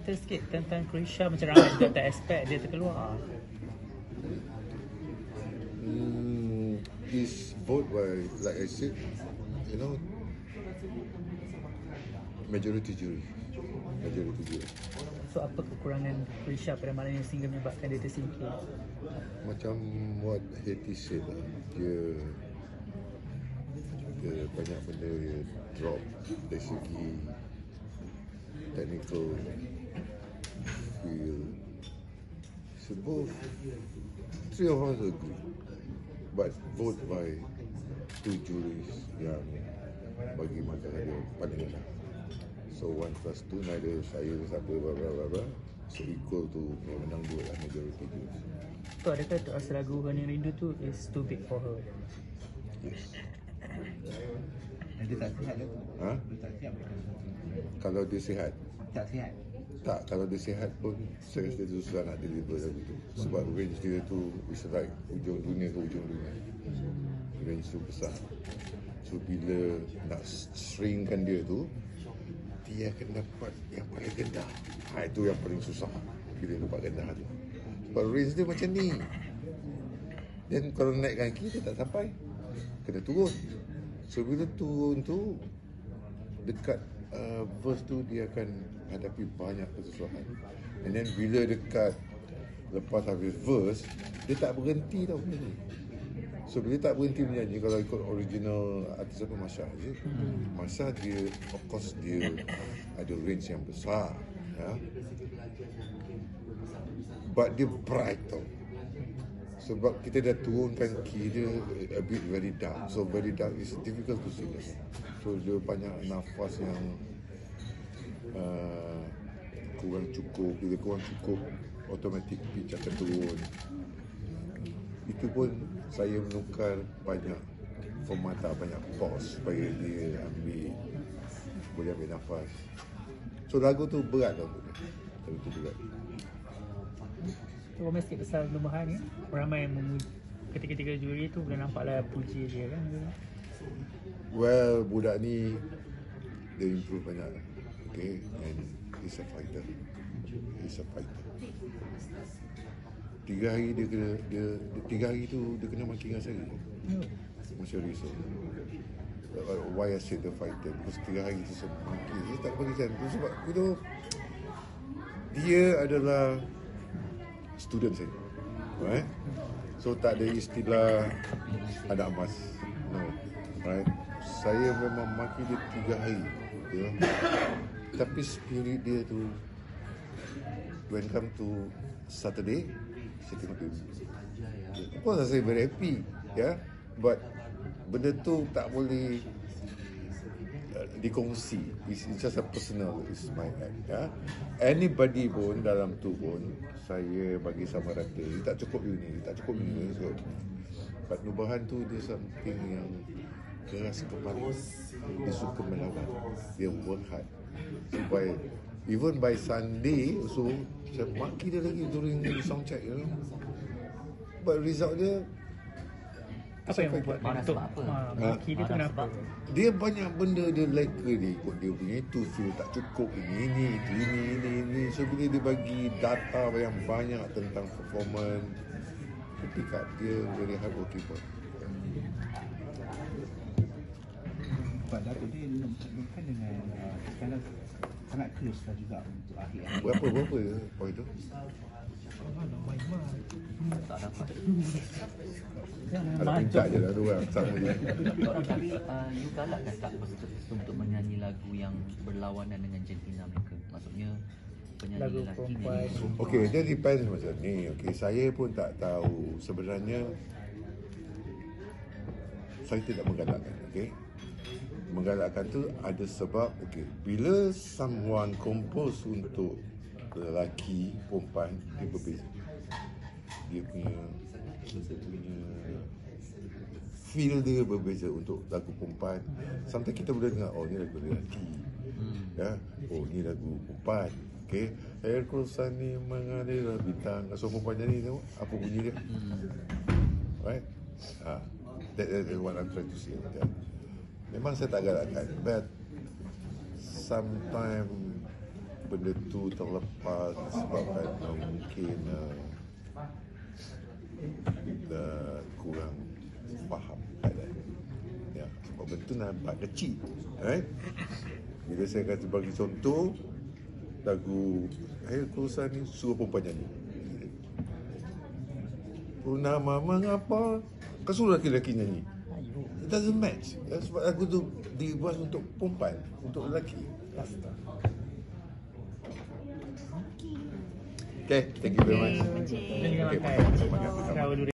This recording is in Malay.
cerita sikit tentang Krisha, macam ramai juga tak expect dia terkeluar. This vote by, like I said, you know, majority jury. So apa kekurangan Krisha pada malam ini sehingga menyebabkan dia tersingkir? Macam what Hetty said lah, dia banyak benda dia drop dari segi technical feel. So both, three of us agree, but vote by two juries yang bagi makanan dia paling rendah. So 1+2, neither saya siapa bla bla bla bla, so equal to yang menang dua lah, majority juries. So adakah tu asal lagu Hanya Rindu tu is too big for her? Yes. Dia tak sihat ke? Ha? Dia tak sihat. Kalau dia sihat? Tak sihat. Tak, kalau dia sihat pun saya rasa dia susah nak deliver lagu tu. Sebab range dia tu is like hujung dunia ke hujung dunia. Range tu besar. So bila nak stringkan dia tu, dia akan dapat yang paling rendah. Itu yang paling susah bila dapat rendah tu. Sebab range dia macam ni. Dan kalau naikkan kita tak sampai, kena turun. So bila turun tu, dekat verse tu dia akan hadapi banyak kesusahan. And then bila dekat lepas habis verse, dia tak berhenti tau benda ni. So bila tak berhenti menyanyi, kalau ikut original artis apa, Masha je. Masha dia, of course dia ada range yang besar, ya. But dia bright tau. Sebab kita dah turunkan key dia a bit very dark. So very dark is difficult to sing. So dia banyak nafas yang kurang cukup. Bila kurang cukup, automatic pitch akan turun. Itu pun saya menukar banyak formata, banyak pause supaya dia boleh ambil nafas. So lagu tu berat tau. Lagu tu berat. Ramai sikit pasal Nubahan ni. Ramai yang memuji, ketika-ketika juri tu boleh nampaklah puji dia kan. Well, budak ni dia improve banyak. Okay, and he's a fighter. 3 hari dia 3 hari tu dia kena maki dengan saya. Masih risau. Why I say the fighter? Because 3 hari tu saya maki. Dia tak bagi time tu sebab dia adalah student saya, right? So tak ada istilah anak emas, no, right? Saya memang maki dia 3 hari, ya. Tapi spirit dia tu, when come to Saturday, saya tengok dia. Of course saya very happy, ya. But benda tu tak boleh dikongsi. It's just a personal, it's my act, ya. Anybody pun dalam tu pun saya bagi sama rata. Dia tak cukup ini, tak cukup ini. So, but Nubahan tu dia something yang keras kepala. Dia suka melawan. Dia work hard. Supaya even by Sunday so saya maki dia lagi during sound check, you know. But result dia apa yang membuat untuk maki dia tu kenapa? Dia banyak benda dia leka, dia ikut dia punya itu feel tak cukup ini. So bila dia bagi data yang banyak tentang performance, ketika dia very hard working pun. Pada aku dia bukan dengan sekarang sangat close lah juga untuk akhir. Berapa point tu? Tak dapat. Ada minta je lah dua sama je. Tapi you galakkan tak peserta untuk menyanyi lagu yang berlawanan dengan gentina mereka? Maksudnya penyanyi Lagu lelaki perempuan. menyanyi perempuan. Okay, dia depends macam ni. Okay, saya pun tak tahu sebenarnya. Saya tidak menggalakkan, okay. Menggalakkan tu ada sebab, okay, bila someone compose untuk lelaki, perempuan, dia berbeza. Dia punya feel dia berbeza untuk lagu perempuan. Sometimes kita boleh dengar, oh ni lagu lelaki, ya, oh ni lagu perempuan. Okay, air kosan ni mengalir bintang. So perempuan nyanyi tengok apa bunyi dia, right? That's what I'm trying to say. Memang saya tak galakkan, but sometimes benda tu terlepas disebabkan mungkin dah kurang faham keadaan. Ya, sebab benda tu nampak kecil, right? Bila saya kata bagi contoh lagu Akhir Kurusan ni suruh perempuan nyanyi. Purnama mengapa kau suruh lelaki-lelaki nyanyi? It doesn't match. Sebab lagu tu dibuat untuk perempuan, untuk lelaki. Okay, thank you very much. Kita makan. Makan